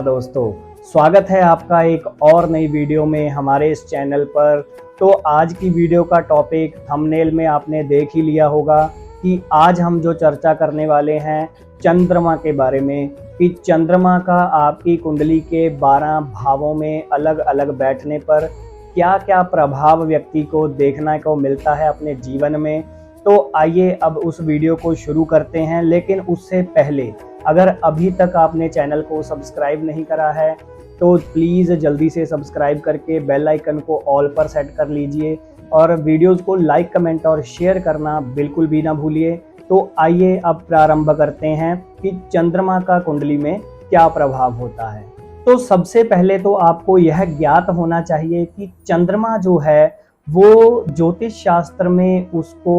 दोस्तों, स्वागत है आपका एक और नई वीडियो में हमारे इस चैनल पर। तो आज की वीडियो का टॉपिक थंबनेल में आपने देख ही लिया होगा कि आज हम जो चर्चा करने वाले हैं चंद्रमा के बारे में, कि चंद्रमा का आपकी कुंडली के 12 भावों में अलग अलग बैठने पर क्या क्या प्रभाव व्यक्ति को देखने को मिलता है अपने जीवन में। तो आइए अब उस वीडियो को शुरू करते हैं, लेकिन उससे पहले अगर अभी तक आपने चैनल को सब्सक्राइब नहीं करा है तो प्लीज़ जल्दी से सब्सक्राइब करके बेल आइकन को ऑल पर सेट कर लीजिए और वीडियोस को लाइक, कमेंट और शेयर करना बिल्कुल भी ना भूलिए। तो आइए अब प्रारंभ करते हैं कि चंद्रमा का कुंडली में क्या प्रभाव होता है। तो सबसे पहले तो आपको यह ज्ञात होना चाहिए कि चंद्रमा जो है वो ज्योतिष शास्त्र में उसको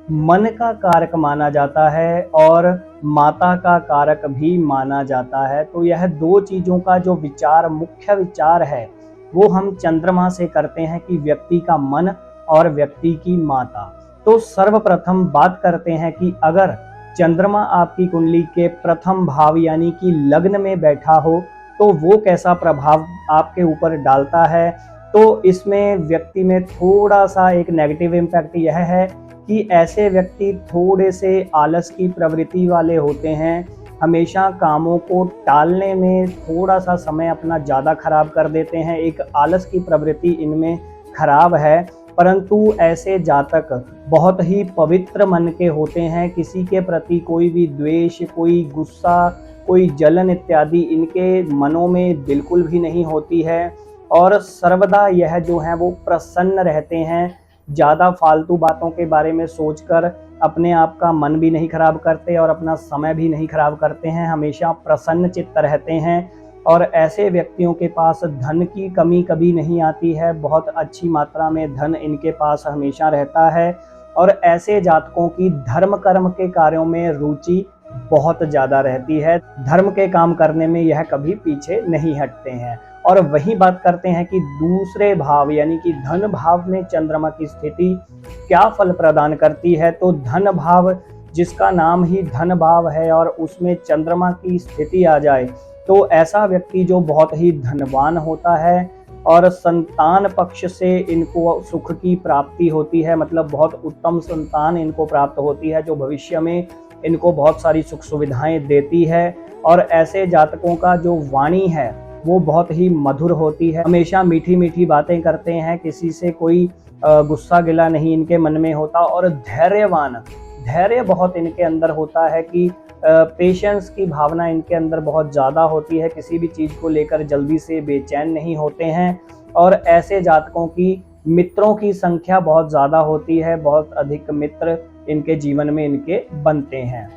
मन का कारक माना जाता है और माता का कारक भी माना जाता है। तो यह दो चीज़ों का जो विचार, मुख्य विचार है, वो हम चंद्रमा से करते हैं कि व्यक्ति का मन और व्यक्ति की माता। तो सर्वप्रथम बात करते हैं कि अगर चंद्रमा आपकी कुंडली के प्रथम भाव यानी कि लग्न में बैठा हो तो वो कैसा प्रभाव आपके ऊपर डालता है। तो इसमें व्यक्ति में थोड़ा सा एक नेगेटिव इम्पैक्ट यह है कि ऐसे व्यक्ति थोड़े से आलस की प्रवृत्ति वाले होते हैं, हमेशा कामों को टालने में थोड़ा सा समय अपना ज़्यादा खराब कर देते हैं। एक आलस की प्रवृत्ति इनमें खराब है, परंतु ऐसे जातक बहुत ही पवित्र मन के होते हैं। किसी के प्रति कोई भी द्वेष, कोई गुस्सा, कोई जलन इत्यादि इनके मनों में बिल्कुल भी नहीं होती है और सर्वदा यह जो है वो प्रसन्न रहते हैं। ज़्यादा फालतू बातों के बारे में सोचकर अपने आप का मन भी नहीं खराब करते और अपना समय भी नहीं खराब करते हैं, हमेशा प्रसन्न चित्त रहते हैं। और ऐसे व्यक्तियों के पास धन की कमी कभी नहीं आती है, बहुत अच्छी मात्रा में धन इनके पास हमेशा रहता है। और ऐसे जातकों की धर्म कर्म के कार्यों में रुचि बहुत ज़्यादा रहती है, धर्म के काम करने में यह कभी पीछे नहीं हटते हैं। और वही बात करते हैं कि दूसरे भाव यानी कि धन भाव में चंद्रमा की स्थिति क्या फल प्रदान करती है। तो धन भाव, जिसका नाम ही धन भाव है, और उसमें चंद्रमा की स्थिति आ जाए तो ऐसा व्यक्ति जो बहुत ही धनवान होता है और संतान पक्ष से इनको सुख की प्राप्ति होती है, मतलब बहुत उत्तम संतान इनको प्राप्त होती है जो भविष्य में इनको बहुत सारी सुख सुविधाएं देती है। और ऐसे जातकों का जो वाणी है वो बहुत ही मधुर होती है, हमेशा मीठी मीठी बातें करते हैं, किसी से कोई गुस्सा गिला नहीं इनके मन में होता। और धैर्य बहुत इनके अंदर होता है कि पेशेंस की भावना इनके अंदर बहुत ज़्यादा होती है, किसी भी चीज़ को लेकर जल्दी से बेचैन नहीं होते हैं। और ऐसे जातकों की मित्रों की संख्या बहुत ज़्यादा होती है, बहुत अधिक मित्र इनके जीवन में इनके बनते हैं।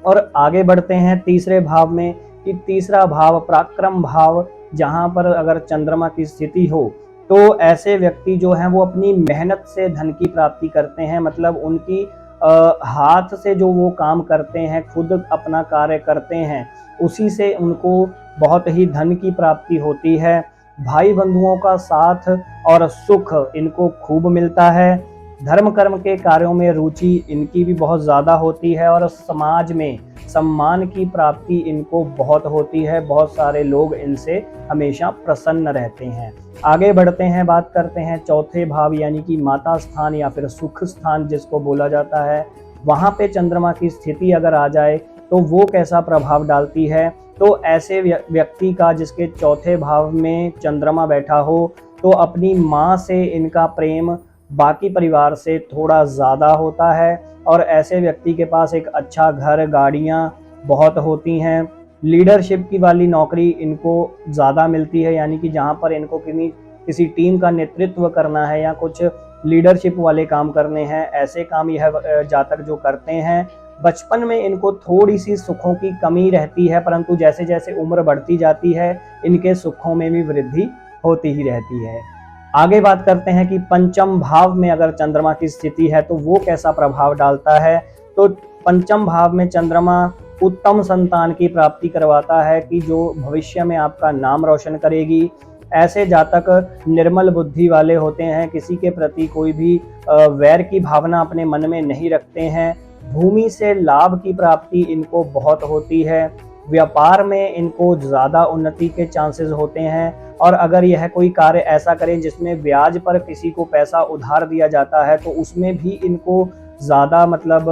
और आगे बढ़ते हैं तीसरे भाव में, कि तीसरा भाव पराक्रम भाव, जहाँ पर अगर चंद्रमा की स्थिति हो तो ऐसे व्यक्ति जो हैं वो अपनी मेहनत से धन की प्राप्ति करते हैं, मतलब उनकी हाथ से जो वो काम करते हैं, खुद अपना कार्य करते हैं, उसी से उनको बहुत ही धन की प्राप्ति होती है। भाई बंधुओं का साथ और सुख इनको खूब मिलता है। धर्म कर्म के कार्यों में रुचि इनकी भी बहुत ज़्यादा होती है और समाज में सम्मान की प्राप्ति इनको बहुत होती है, बहुत सारे लोग इनसे हमेशा प्रसन्न रहते हैं। आगे बढ़ते हैं, बात करते हैं चौथे भाव यानी कि माता स्थान या फिर सुख स्थान जिसको बोला जाता है। वहाँ पे चंद्रमा की स्थिति अगर आ जाए तो वो कैसा प्रभाव डालती है। तो ऐसे व्यक्ति का जिसके चौथे भाव में चंद्रमा बैठा हो तो अपनी माँ से इनका प्रेम बाकी परिवार से थोड़ा ज़्यादा होता है और ऐसे व्यक्ति के पास एक अच्छा घर, गाड़ियाँ बहुत होती हैं। लीडरशिप की वाली नौकरी इनको ज़्यादा मिलती है, यानी कि जहाँ पर इनको किसी टीम का नेतृत्व करना है या कुछ लीडरशिप वाले काम करने हैं, ऐसे काम यह जातक जो करते हैं। बचपन में इनको थोड़ी सी सुखों की कमी रहती है, परंतु जैसे जैसे उम्र बढ़ती जाती है इनके सुखों में भी वृद्धि होती ही रहती है। आगे बात करते हैं कि पंचम भाव में अगर चंद्रमा की स्थिति है तो वो कैसा प्रभाव डालता है। तो पंचम भाव में चंद्रमा उत्तम संतान की प्राप्ति करवाता है कि जो भविष्य में आपका नाम रोशन करेगी। ऐसे जातक निर्मल बुद्धि वाले होते हैं, किसी के प्रति कोई भी वैर की भावना अपने मन में नहीं रखते हैं। भूमि से लाभ की प्राप्ति इनको बहुत होती है। व्यापार में इनको ज़्यादा उन्नति के चांसेस होते हैं। और अगर यह कोई कार्य ऐसा करें जिसमें ब्याज पर किसी को पैसा उधार दिया जाता है तो उसमें भी इनको ज़्यादा मतलब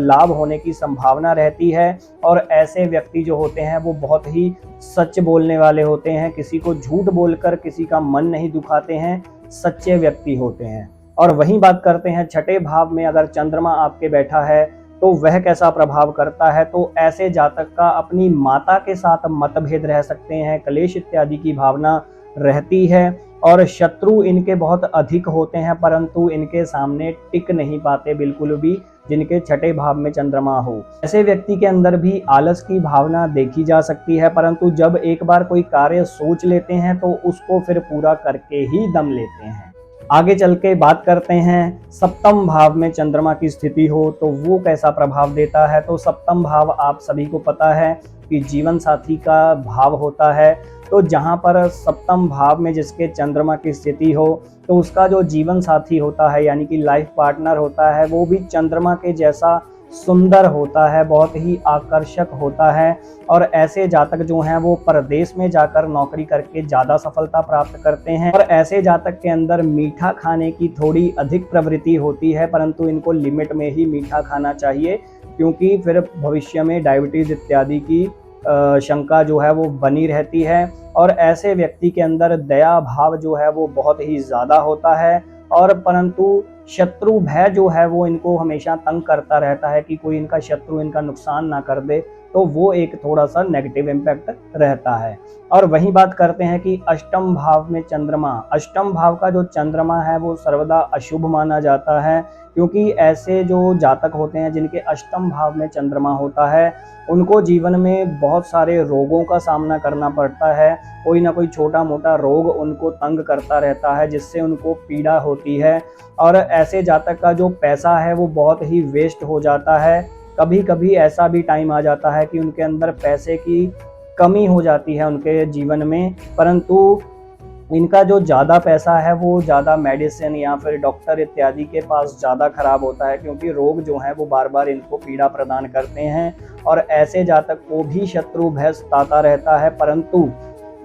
लाभ होने की संभावना रहती है। और ऐसे व्यक्ति जो होते हैं वो बहुत ही सच बोलने वाले होते हैं, किसी को झूठ बोलकर किसी का मन नहीं दुखाते हैं, सच्चे व्यक्ति होते हैं। और वहीं बात करते हैं छठे भाव में अगर चंद्रमा आपके बैठा है तो वह कैसा प्रभाव करता है। तो ऐसे जातक का अपनी माता के साथ मतभेद रह सकते हैं, कलेश इत्यादि की भावना रहती है और शत्रु इनके बहुत अधिक होते हैं, परंतु इनके सामने टिक नहीं पाते बिल्कुल भी, जिनके छठे भाव में चंद्रमा हो। ऐसे व्यक्ति के अंदर भी आलस की भावना देखी जा सकती है, परंतु जब एक बार कोई कार्य सोच लेते हैं तो उसको फिर पूरा करके ही दम लेते हैं। आगे चल के बात करते हैं सप्तम भाव में चंद्रमा की स्थिति हो तो वो कैसा प्रभाव देता है। तो सप्तम भाव आप सभी को पता है कि जीवन साथी का भाव होता है। तो जहाँ पर सप्तम भाव में जिसके चंद्रमा की स्थिति हो तो उसका जो जीवन साथी होता है यानी कि लाइफ पार्टनर होता है वो भी चंद्रमा के जैसा सुंदर होता है, बहुत ही आकर्षक होता है। और ऐसे जातक जो हैं वो परदेश में जाकर नौकरी करके ज़्यादा सफलता प्राप्त करते हैं। और ऐसे जातक के अंदर मीठा खाने की थोड़ी अधिक प्रवृत्ति होती है, परंतु इनको लिमिट में ही मीठा खाना चाहिए, क्योंकि फिर भविष्य में डायबिटीज़ इत्यादि की शंका जो है वो बनी रहती है। और ऐसे व्यक्ति के अंदर दया भाव जो है वो बहुत ही ज़्यादा होता है। और परंतु शत्रु भय जो है वो इनको हमेशा तंग करता रहता है कि कोई इनका शत्रु इनका नुकसान ना कर दे, तो वो एक थोड़ा सा नेगेटिव इम्पैक्ट रहता है। और वहीं बात करते हैं कि अष्टम भाव में चंद्रमा, अष्टम भाव का जो चंद्रमा है वो सर्वदा अशुभ माना जाता है, क्योंकि ऐसे जो जातक होते हैं जिनके अष्टम भाव में चंद्रमा होता है उनको जीवन में बहुत सारे रोगों का सामना करना पड़ता है। कोई ना कोई छोटा मोटा रोग उनको तंग करता रहता है जिससे उनको पीड़ा होती है। और ऐसे जातक का जो पैसा है वो बहुत ही वेस्ट हो जाता है। कभी कभी ऐसा भी टाइम आ जाता है कि उनके अंदर पैसे की कमी हो जाती है उनके जीवन में, परंतु इनका जो ज़्यादा पैसा है वो ज़्यादा मेडिसिन या फिर डॉक्टर इत्यादि के पास ज़्यादा खराब होता है, क्योंकि रोग जो हैं वो बार बार इनको पीड़ा प्रदान करते हैं। और ऐसे जातक को भी शत्रु भय सताता रहता है, परंतु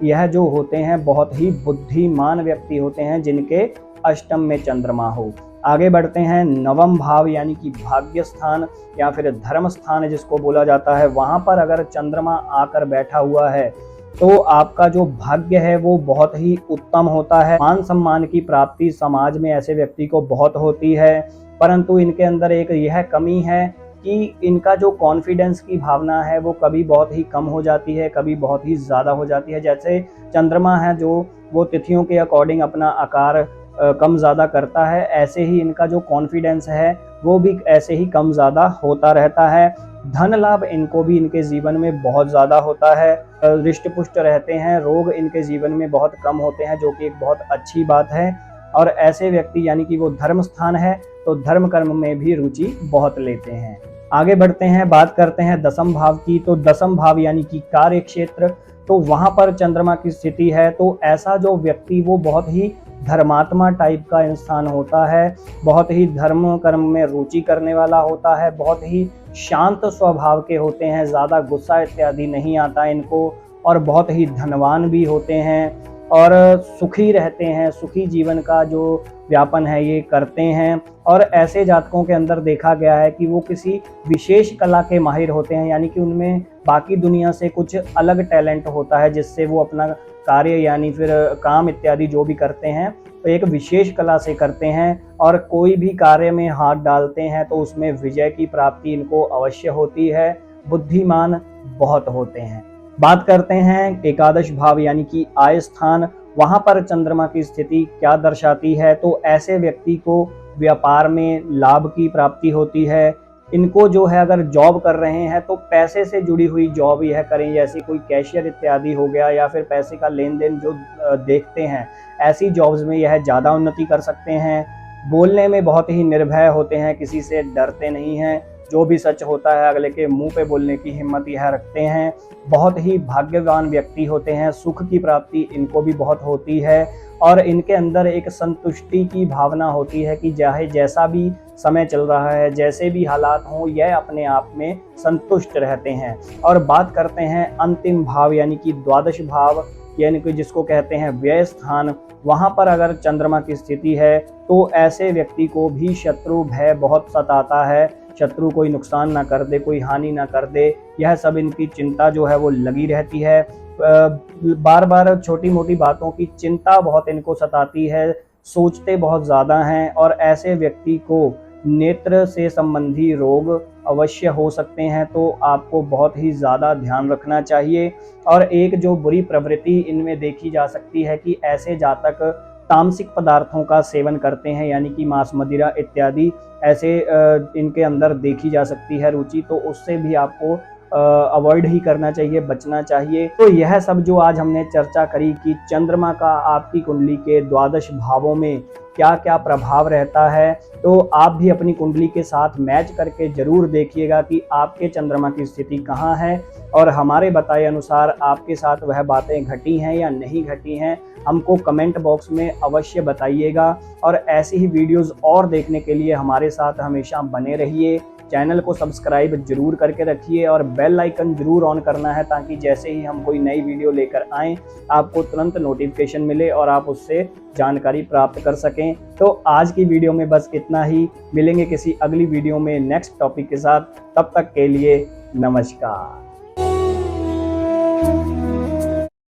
यह जो होते हैं बहुत ही बुद्धिमान व्यक्ति होते हैं जिनके अष्टम में चंद्रमा हो। आगे बढ़ते हैं नवम भाव यानी कि भाग्य स्थान या फिर धर्म स्थान जिसको बोला जाता है, वहाँ पर अगर चंद्रमा आकर बैठा हुआ है तो आपका जो भाग्य है वो बहुत ही उत्तम होता है। मान सम्मान की प्राप्ति समाज में ऐसे व्यक्ति को बहुत होती है, परंतु इनके अंदर एक यह कमी है कि इनका जो कॉन्फिडेंस की भावना है वो कभी बहुत ही कम हो जाती है, कभी बहुत ही ज़्यादा हो जाती है। जैसे चंद्रमा है जो वो तिथियों के अकॉर्डिंग अपना आकार कम ज़्यादा करता है, ऐसे ही इनका जो कॉन्फिडेंस है वो भी ऐसे ही कम ज़्यादा होता रहता है। धन लाभ इनको भी इनके जीवन में बहुत ज़्यादा होता है, रिष्ट पुष्ट रहते हैं, रोग इनके जीवन में बहुत कम होते हैं, जो कि एक बहुत अच्छी बात है। और ऐसे व्यक्ति यानी कि वो धर्म स्थान है तो धर्म कर्म में भी रुचि बहुत लेते हैं। आगे बढ़ते हैं, बात करते हैं दसम भाव की। तो दसम भाव यानी कि कार्य क्षेत्र, तो वहाँ पर चंद्रमा की स्थिति है तो ऐसा जो व्यक्ति वो बहुत ही धर्मात्मा टाइप का इंसान होता है, बहुत ही धर्म कर्म में रुचि करने वाला होता है, बहुत ही शांत स्वभाव के होते हैं, ज़्यादा गुस्सा इत्यादि नहीं आता इनको, और बहुत ही धनवान भी होते हैं और सुखी रहते हैं, सुखी जीवन का जो व्यापन है ये करते हैं। और ऐसे जातकों के अंदर देखा गया है कि वो किसी विशेष कला के माहिर होते हैं, यानी कि उनमें बाकी दुनिया से कुछ अलग टैलेंट होता है जिससे वो अपना कार्य यानी फिर काम इत्यादि जो भी करते हैं तो एक विशेष कला से करते हैं। और कोई भी कार्य में हाथ डालते हैं तो उसमें विजय की प्राप्ति इनको अवश्य होती है, बुद्धिमान बहुत होते हैं। बात करते हैं एकादश भाव यानी कि आय स्थान, वहाँ पर चंद्रमा की स्थिति क्या दर्शाती है। तो ऐसे व्यक्ति को व्यापार में लाभ की प्राप्ति होती है। इनको जो है अगर जॉब कर रहे हैं तो पैसे से जुड़ी हुई जॉब यह करें, जैसे कोई कैशियर इत्यादि हो गया या फिर पैसे का लेन देन जो देखते हैं, ऐसी जॉब्स में यह ज़्यादा उन्नति कर सकते हैं। बोलने में बहुत ही निर्भय होते हैं, किसी से डरते नहीं हैं, जो भी सच होता है अगले के मुंह पे बोलने की हिम्मत यह रखते हैं। बहुत ही भाग्यवान व्यक्ति होते हैं, सुख की प्राप्ति इनको भी बहुत होती है। और इनके अंदर एक संतुष्टि की भावना होती है कि चाहे जैसा भी समय चल रहा है, जैसे भी हालात हों, यह अपने आप में संतुष्ट रहते हैं। और बात करते हैं अंतिम भाव यानी कि द्वादश भाव, यानी कि जिसको कहते हैं व्यय स्थान, वहां पर अगर चंद्रमा की स्थिति है तो ऐसे व्यक्ति को भी शत्रु भय बहुत सताता है। शत्रु कोई नुकसान ना कर दे, कोई हानि ना कर दे, यह सब इनकी चिंता जो है वो लगी रहती है। बार बार छोटी मोटी बातों की चिंता बहुत इनको सताती है, सोचते बहुत ज़्यादा हैं, और ऐसे व्यक्ति को नेत्र से संबंधी रोग अवश्य हो सकते हैं, तो आपको बहुत ही ज़्यादा ध्यान रखना चाहिए। और एक जो बुरी प्रवृत्ति इनमें देखी जा सकती है कि ऐसे जातक तामसिक पदार्थों का सेवन करते हैं, यानी कि मांस मदिरा इत्यादि ऐसे इनके अंदर देखी जा सकती है रुचि, तो उससे भी आपको अवॉइड ही करना चाहिए, बचना चाहिए। तो यह सब जो आज हमने चर्चा करी कि चंद्रमा का आपकी कुंडली के द्वादश भावों में क्या क्या प्रभाव रहता है, तो आप भी अपनी कुंडली के साथ मैच करके जरूर देखिएगा कि आपके चंद्रमा की स्थिति कहाँ है, और हमारे बताए अनुसार आपके साथ वह बातें घटी हैं या नहीं घटी हैं, हमको कमेंट बॉक्स में अवश्य बताइएगा। और ऐसी ही वीडियोस और देखने के लिए हमारे साथ हमेशा बने रहिए। चैनल को सब्सक्राइब जरूर करके रखिए और बेल आइकन जरूर ऑन करना है, ताकि जैसे ही हम कोई नई वीडियो लेकर आएँ आपको तुरंत नोटिफिकेशन मिले और आप उससे जानकारी प्राप्त कर सकें। तो आज की वीडियो में बस इतना ही, मिलेंगे किसी अगली वीडियो में नेक्स्ट टॉपिक के साथ। तब तक के लिए नमस्कार।